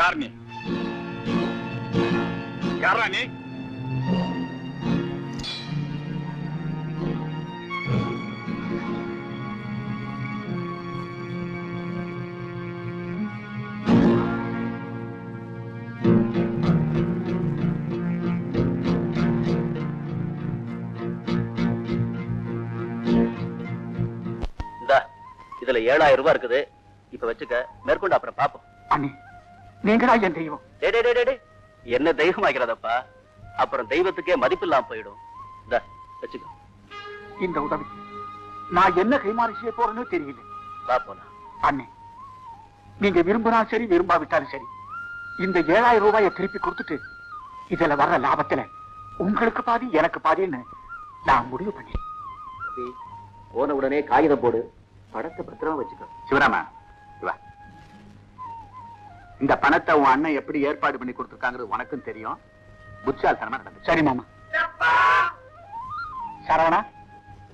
யார் நீ? யாரா நீ? இதுல 7000 ரூபாய் இருக்குது. இப்ப வச்சுக்க, மேற்கொண்டு அப்புறம் பாப்போம். அண்ணே, நீங்களா என் தெய்வம். என்ன தெய்வம் ஆகிறதப்பா? அப்புறம் தெய்வத்துக்கே மதிப்பில்லாம போயிடும். வச்சுக்க. இந்த உதவி நான் என்ன கைமாறு செய்ய போறேன்னு தெரியல. பாப்போம். அண்ணே, நீங்க விரும்பினாலும் சரி, விரும்பாவிட்டாலும் சரி, இந்த 7000 ரூபாயை திருப்பி கொடுத்துட்டு இதுல வர்ற லாபத்துல உங்களுக்கு பாதி எனக்கு பாதின்னு நான் முடிவு பண்ணேன். போன உடனே காகிதம் போடு, பணத்தை பத்திரமா வச்சுக்கோ. சிவராமா, இந்த பணத்தை உன் அண்ணன் எப்படி ஏற்பாடு பண்ணி கொடுத்திருக்காங்கிறது உனக்கும் தெரியும். புத்திசாலித்தனமா நடந்து. சரி மாமா. சரவணா,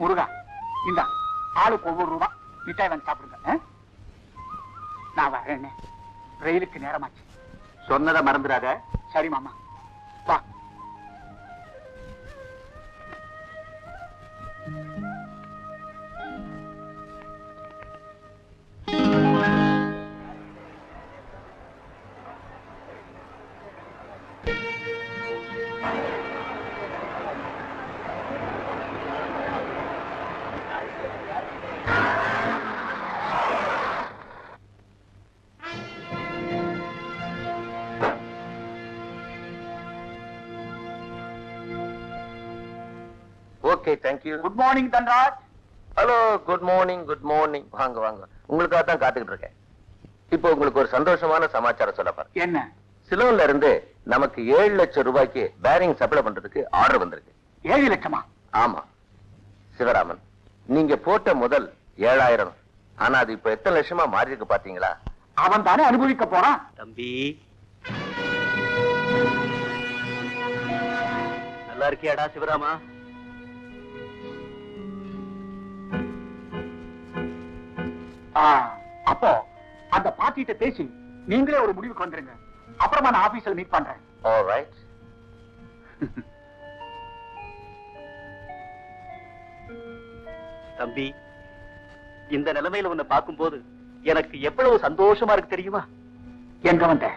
முருகா, இந்த ஆளுக்கு ஒவ்வொரு ரூபா மிட்டாய் வந்து சாப்பிடுங்க. நான் வரேன், ரயிலுக்கு நேரமாச்சு. சொன்னதை மறந்துடாத. சரி மாமா, வா. Okay, thank you. Good morning Dhanraj. Hello, good morning. Good morning. வாங்க வாங்க, உங்களுக்காக தான் காத்துக்கிட்டு இருக்கேன். இப்போ உங்களுக்கு ஒரு சந்தோஷமான சமாச்சாரம் சொல்ல பாரு. என்ன? சிலோன்ல இருந்து நமக்கு 7 லட்சம் ரூபாய்க்கு பேரிங் சப்ளை பண்றதுக்கு ஆர்டர் வந்திருக்கு. 7 லட்சமா? ஆமா சிவராமன், நீங்க போட்ட முதல் 7000, ஆனா அது இப்ப எத்தனை லட்சமா மாறி இருக்கு பாத்தீங்களா? அவன் தானே அனுபவிக்க போறான். தம்பி, நல்லா இருக்கியாடா சிவராமா? அப்போ அந்த பாட்டிட்ட பேசி நீங்களே ஒரு முடிவுக்கு வந்துருங்க. அப்புறமா நான் ஆபீஸ்ல மீட் பண்றேன். ஆல்ரைட். தம்பி, இந்த நிலைமையில உன்னை பார்க்கும் போது எனக்கு எவ்வளவு சந்தோஷமா இருக்கு தெரியுமா? எங்க வந்த?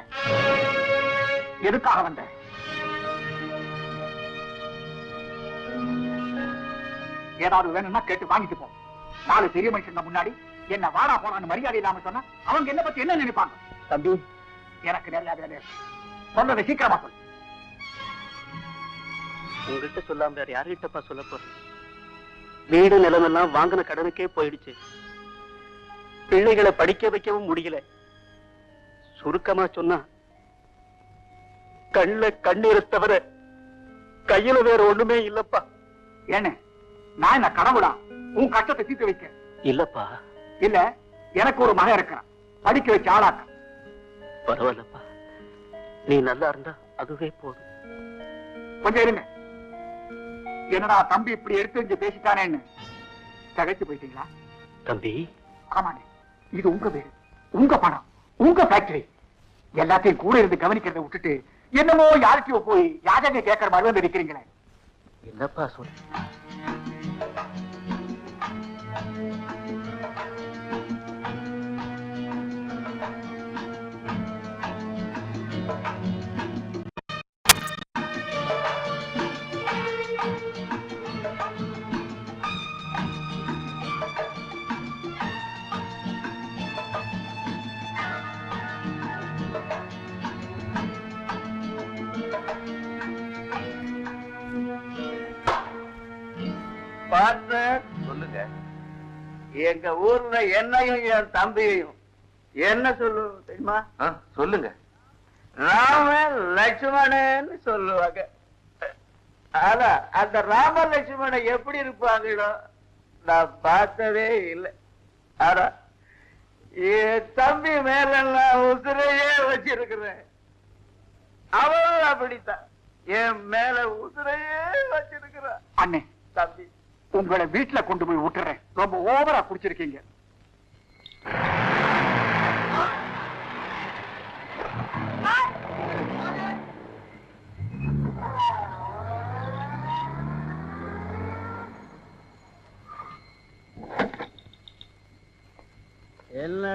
எதுக்காக வந்த? ஏதாவது வேணும்னா கேட்டு வாங்கிட்டு போ. 4 பெரிய மனுஷங்க முன்னாடி என்ன வாடா போனான்னு மரியாதை இல்லாம சொன்னா அவங்க என்ன பத்தி என்ன நினைப்பாங்க? தம்பி, எனக்கு நிறைய வேலை. சொன்னதை சீக்கிரமா சொல்லு. உங்ககிட்ட சொல்லாம வேற யார்கிட்டப்பா சொல்ல போறேன்? வீடு நிலமெல்லாம் வாங்கின கடனுக்கே போயிடுச்சு. பிள்ளைகளை படிக்க வைக்கவும் முடியல. சுருக்கமா சொன்னா கண்ணுல கண்ணீரை தவிர கையில வேற ஒண்ணுமே இல்லப்பா. ஏன்னு நான் என்ன கடவுளா உன் கஷ்டத்தை தீர்த்து வைக்க? இல்லப்பா. இல்ல, எனக்கு ஒரு மகன் இருக்கிறான், படிக்க வச்சு ஆளாக்க. பரவாயில்லப்பா, நீ நல்லா இருந்தா அதுவே போதும். கொஞ்சம் இருங்க. என்னடா தம்பி இப்படி எடுத்து வச்சு பேசிட்டானேன்னு தகைச்சு போயிட்டீங்களா? தம்பி, ஆமாண்ணே, இது உங்க பேரு, உங்க பணம், உங்க ஃபேக்டரி. எல்லாத்தையும் கூட இருந்து கவனிக்கிறத விட்டுட்டு என்னமோ யாருக்கையோ போய் யாஜக கேட்கற மாதிரி வந்து இருக்கிறீங்களே. என்னப்பா சொல்ல? சொல்லுங்க. எங்க ஊர்ல என்னையும் என் தம்பியையும் என்ன சொல்லு தெரியுமா? சொல்லுங்க. ராம லட்சுமணன்னு சொல்லுவாங்க. ஆனா அந்த ராம லட்சுமணன் எப்படி இருப்பாங்களோ நான் பார்த்ததே இல்லை. ஆனா என் தம்பி மேல நான் உசுரையே வச்சிருக்கிறேன். அவன் அப்படித்தான் என் மேல உசுரையே வச்சிருக்கிறான். அண்ணே, தம்பி, உங்களை வீட்டுல கொண்டு போய் விட்டுறேன். ரொம்ப ஓவரா குடிச்சிருக்கீங்க.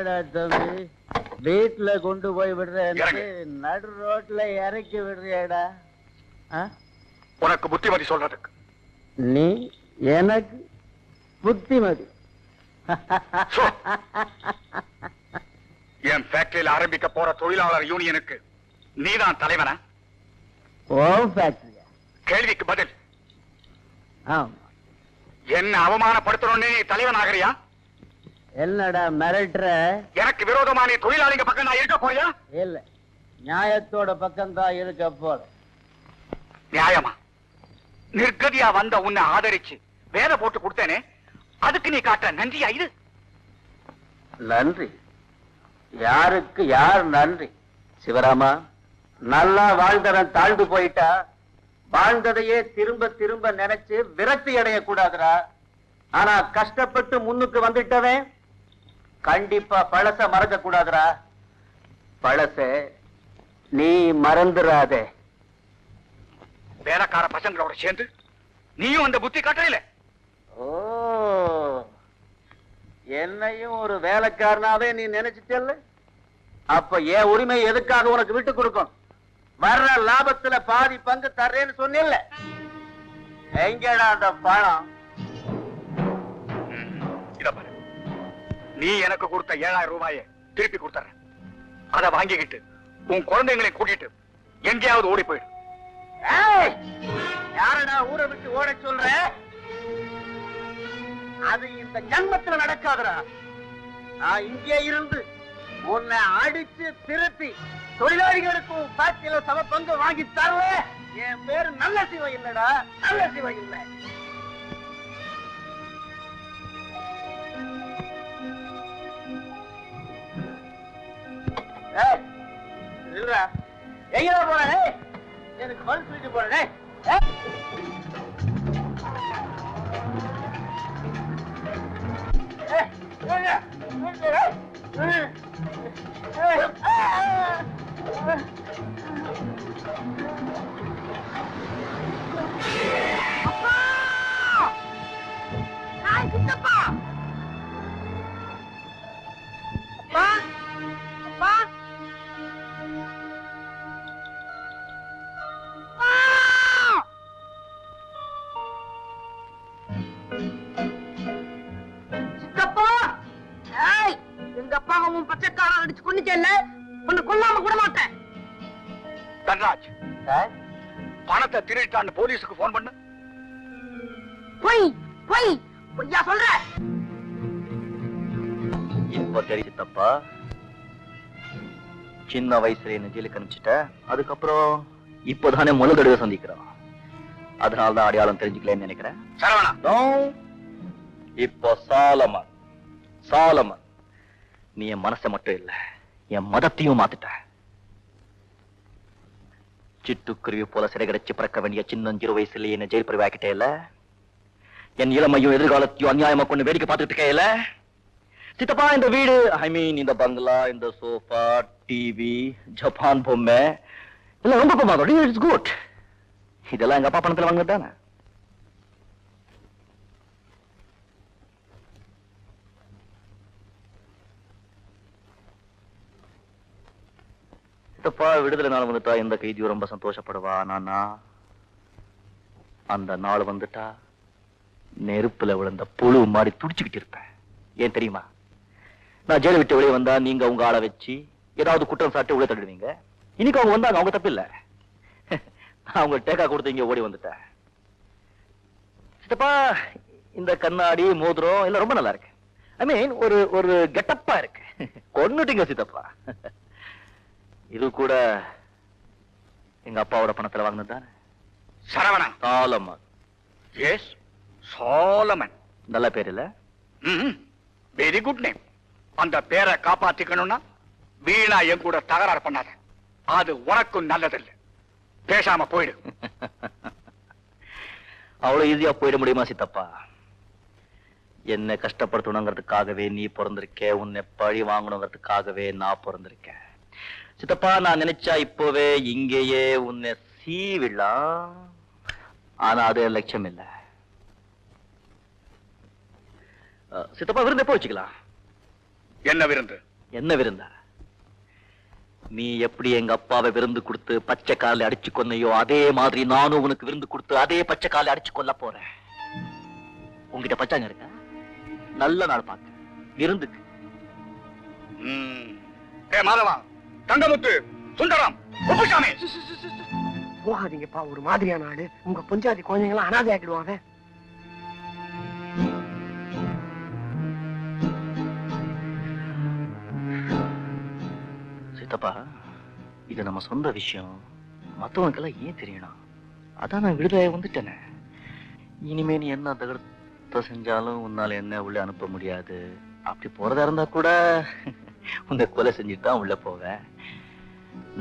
என்னடா தம்பி வீட்டுல கொண்டு போய் விடுறேன் நடு ரோட்ல இறக்கி விடுறியாடா? உனக்கு புத்திமதி சொல்றதுக்கு நீ எனக்கு புத்திமதி? என் ஃபேக்டரியில் ஆரம்பிக்க போற தொழிலாளர் யூனியனுக்கு நீதான் தலைவனா? ஓ ஃபேக்டரியா? கேள்விக்கு பதில். ஆமா. என்ன அவமானப்படுத்தணும்னு நீ தலைவன் ஆகிறியா? என்னடா மிரட்டுற? எனக்கு விரோதமா நீ தொழிலாளிங்க பக்கம் நான் இருக்க போறியா? இல்ல, நியாயத்தோட பக்கம் தான் இருக்க போற. நியாயமா? நிர்கதியா வந்த உன்னை ஆதரிச்சு வேலை போட்டு கொடுத்தேனே, அதுக்கு நீ காட்ட நன்றியா இது? நன்றி? யாருக்கு யார் நன்றி? சிவராமா, நல்லா வாழ்ந்தவன் தாழ்ந்து போயிட்டா வாழ்ந்ததையே திரும்ப திரும்ப நினைச்சு விரக்தி அடைய கூடாதுரா. ஆனா கஷ்டப்பட்டு முன்னுக்கு வந்துட்டவன் கண்டிப்பா பழச மறக்க கூடாதுரா. பழச நீ மறந்துடாதே. வேலைக்கார பசங்களோட சேர்ந்து நீயும் அந்த புத்தி காட்டல. ஓ, என்னையும் ஒரு வேலைக்காரனாவே நீ நினைச்சிட்டல்ல? அப்ப என் உரிமை எதுக்காக உனக்கு விட்டு கொடுக்கும்? வர்ற லாபத்துல பாதி பங்கு தர்றேன்னு சொன்னில்ல, எங்கடா அந்த பணம்? இத பாரு, நீ எனக்கு கொடுத்த 7000 ரூபாயை திருப்பி கொடுத்தற. அதை வாங்கிக்கிட்டு உன் குழந்தைங்களை கூட்டிட்டு எங்கேயாவது ஓடி போயிடு. யாரடா ஊரை விட்டு ஓட சொல்ற? அது இந்த ஜன்மத்துல நடக்காதுடா. நான் இங்கே இருந்து உன்னை அடிச்சு திருப்பி தொழிலாளிகளுக்கும் பாக்கியில சம பங்கு வாங்கி தரல. என் பேரு நல்ல சிவம் இல்லடா, நல்ல சிவம் இல்ல. எங்க போற? எனக்கு பல் சொல்லிட்டு போறேன். எங்க அப்பா அவன் பச்சைக்காரன் அடிச்சு கொண்டுச்சேல்ல, உன்னை கொல்லாம கூட மாட்டேன். தன்ராஜ், பணத்தை திருட்டான்னு போலீஸுக்கு போன் பண்ணு. பொய் பொய் பொய்யா சொல்ற? இப்ப தெரிஞ்சு தப்பா? சின்ன வயசுல என்ன ஜெயிலுக்கு அனுப்பிச்சிட்ட, அதுக்கப்புறம் இப்பதானே முதல் தடவை சந்திக்கிறோம். அதனாலதான் அடையாளம் தெரிஞ்சுக்கலன்னு நினைக்கிறேன். சரவணா, இப்போ சாலமன், சாலமன், நீ என் மனசை மட்டும் இல்ல, என் மதத்தையும் மாத்திட்ட. சிட்டுக்குருவி போல சிறைகடைச்சு பிறக்க வேண்டிய சின்னஞ்சிறு வயசுல என்ன ஜெயில் பரிவாக்கிட்டே இல்ல, என் இளமையும் எதிர்காலத்தையும் அநியாயமா கொண்டு வேடிக்கை பார்த்துட்டு இருக்கே இல்ல. சித்தப்பா, இந்த வீடு, ஐ மீன் இந்த பங்களா, இந்த சோஃபா, டிவி, ஜப்பான் பொம்மை எல்லாம் ரொம்ப பிரமாதம். It's good. இதெல்லாம் எங்க அப்பா பணத்துல வாங்கினது தானே. சித்தப்பா, விடுதலை நாள் வந்துட்டா எந்த கைதியும் ரொம்ப சந்தோஷப்படுவா. நானா அந்த நாள் வந்துட்டா நெருப்புல விழுந்த புழு மாதிரி துடிச்சுக்கிட்டு இருப்பேன். ஏன் தெரியுமா? நான் ஜெயில விட்டு வெளியே வந்தா நீங்க உங்க ஆளை வச்சு ஏதாவது குற்றம் சாட்டி உள்ள தள்ளுவீங்க. இன்னைக்கு அவங்க வந்தாங்க, அவங்க தப்பு இல்ல. நான் அவங்க டேக்கா கொடுத்து இங்க ஓடி வந்துட்டேன். சித்தப்பா, இந்த கண்ணாடி மோதிரம் எல்லாம் ரொம்ப நல்லா இருக்கு. ஐ மீன் ஒரு ஒரு கெட்டப்பா இருக்கு. கொன்னுட்டீங்க சித்தப்பா. இது கூட எங்க அப்பாவோட பணத்துல வாங்கினது தானே. சரவணா, சாலமன். எஸ், சோலமன். நல்ல பேர் இல்ல? Very good name. அந்த பேரை காப்பாத்திக்கணும்னா வீணா என் கூட தகராறு பண்ணாத. அது உனக்கும் நல்லதில்லை. பேசாம போயிடு. அவ்வளவு ஈஸியா போயிட முடியுமா சித்தப்பா? என்ன கஷ்டப்படுத்தணுங்கிறதுக்காகவே நீ பிறந்திருக்க, உன்னை பழி வாங்கணுங்கிறதுக்காகவே நான் பிறந்திருக்கேன். சித்தப்பா, நான் நினைச்சா இப்பவே இங்கேயே உன்னை சீவிடலாம். ஆனா அது லட்சியம் இல்ல. சித்தப்பா, விருந்து எப்போ வச்சுக்கலாம்? என்ன விருந்து? என்ன விருந்தா? நீ எப்படி எங்க அப்பாவை விருந்து கொடுத்து பச்சை காலை அடிச்சு கொன்னையோ அதே மாதிரி நானும் உனக்கு விருந்து கொடுத்து அதே பச்சை காலை அடிச்சு கொல்ல போறேன். உங்ககிட்ட பச்சாங்க இருக்க? நல்ல நாள் பார்த்து விருந்துக்கு. மாதவா, தங்கமுத்து, சுந்தரம், குப்புசாமி. போகாதீங்கப்பா, ஒரு மாதிரியான ஆளு. உங்க பொஞ்சாதி குழந்தைங்களாம் அனாதை ஆக்கிடுவாங்க. சித்தப்பா, இது நம்ம சொந்த விஷயம். மத்தவனுக்கெல்லாம் ஏன் தெரியணும்? அதான் நான் விடுதலை வந்துட்டேனே. இனிமே நீ என்ன தகர்த்த செஞ்சாலும் உன்னால என்ன உள்ள அனுப்ப முடியாது. அப்படி போறதா இருந்தா கூட உன்னை கொலை செஞ்சுட்டு தான் உள்ள போவேன்.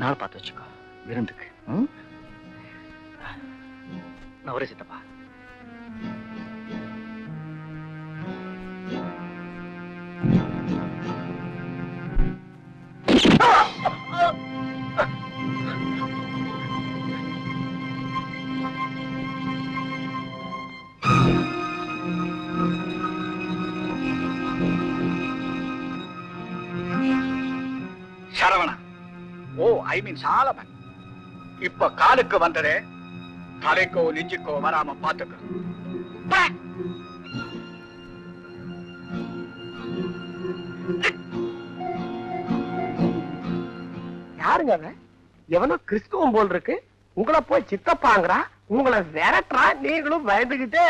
நாள் பார்த்து வச்சுக்கோ விருந்துக்கு. நான் ஒரே சித்தப்பா. சரவணா, ஓ ஐ மீன் சாலமன், இப்ப காலுக்கு வந்ததே தலைக்கோ நெஞ்சுக்கோ வராம பாத்துக்க. யாருங்க அவன்? எவனோ கிறிஸ்துவம் போல் இருக்கு. உங்களை போய் சித்தப்பாங்கிறா, உங்களை விரட்டுறா, நீங்களும் பயந்துகிட்டே